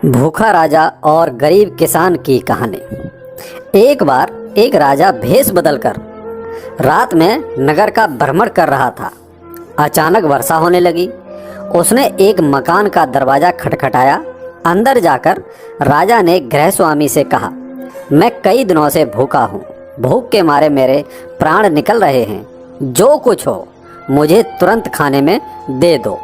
भूखा राजा और गरीब किसान की कहानी। एक बार एक राजा भेष बदलकर रात में नगर का भ्रमण कर रहा था। अचानक वर्षा होने लगी। उसने एक मकान का दरवाज़ा खटखटाया। अंदर जाकर राजा ने गृहस्वामी से कहा, मैं कई दिनों से भूखा हूँ। भूख के मारे मेरे प्राण निकल रहे हैं। जो कुछ हो मुझे तुरंत खाने में दे दो।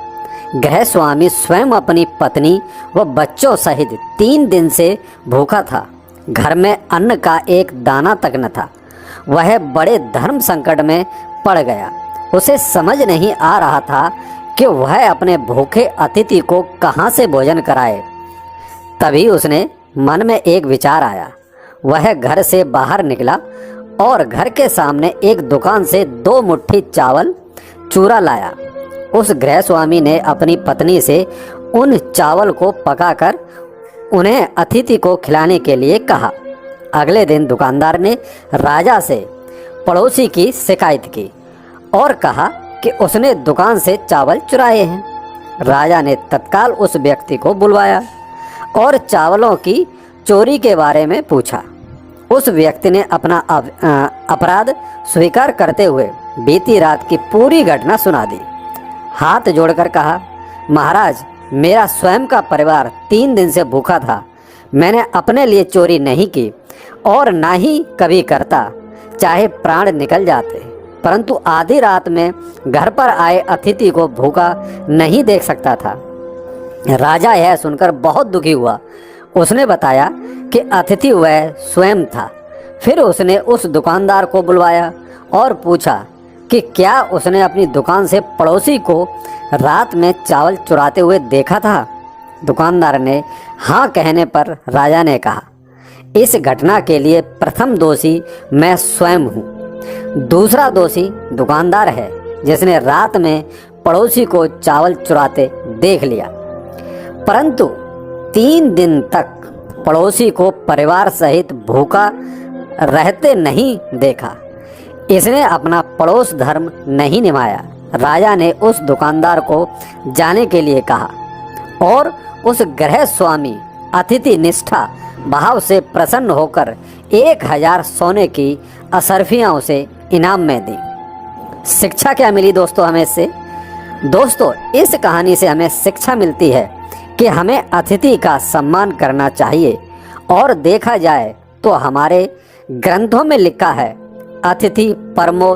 गृहस्वामी स्वयं अपनी पत्नी व बच्चों सहित 3 दिन से भूखा था। घर में अन्न का एक दाना तक न था। वह बड़े धर्म संकट में पड़ गया। उसे समझ नहीं आ रहा था कि वह अपने भूखे अतिथि को कहाँ से भोजन कराए। तभी उसने मन में एक विचार आया। वह घर से बाहर निकला और घर के सामने एक दुकान से 2 मुट्ठी चावल चूरा लाया। उस गृहस्वामी ने अपनी पत्नी से उन चावल को पकाकर उन्हें अतिथि को खिलाने के लिए कहा। अगले दिन दुकानदार ने राजा से पड़ोसी की शिकायत की और कहा कि उसने दुकान से चावल चुराए हैं। राजा ने तत्काल उस व्यक्ति को बुलवाया और चावलों की चोरी के बारे में पूछा। उस व्यक्ति ने अपना अपराध स्वीकार करते हुए बीती रात की पूरी घटना सुना दी। हाथ जोड़कर कहा, महाराज, मेरा स्वयं का परिवार 3 दिन से भूखा था। मैंने अपने लिए चोरी नहीं की और ना ही कभी करता, चाहे प्राण निकल जाते, परंतु आधी रात में घर पर आए अतिथि को भूखा नहीं देख सकता था। राजा यह सुनकर बहुत दुखी हुआ। उसने बताया कि अतिथि वह स्वयं था। फिर उसने उस दुकानदार को बुलवाया और पूछा कि क्या उसने अपनी दुकान से पड़ोसी को रात में चावल चुराते हुए देखा था। दुकानदार ने हाँ कहने पर राजा ने कहा, इस घटना के लिए प्रथम दोषी मैं स्वयं हूँ। दूसरा दोषी दुकानदार है जिसने रात में पड़ोसी को चावल चुराते देख लिया, परंतु 3 दिन तक पड़ोसी को परिवार सहित भूखा रहते नहीं देखा। इसने अपना पड़ोस धर्म नहीं निभाया। राजा ने उस दुकानदार को जाने के लिए कहा और उस गृहस्वामी अतिथि निष्ठा भाव से प्रसन्न होकर 1000 सोने की असरफियाँ उसे इनाम में दी। शिक्षा क्या मिली दोस्तों हमें इससे? दोस्तों, इस कहानी से हमें शिक्षा मिलती है कि हमें अतिथि का सम्मान करना चाहिए। और देखा जाए तो हमारे ग्रंथों में लिखा है, अतिथि परमो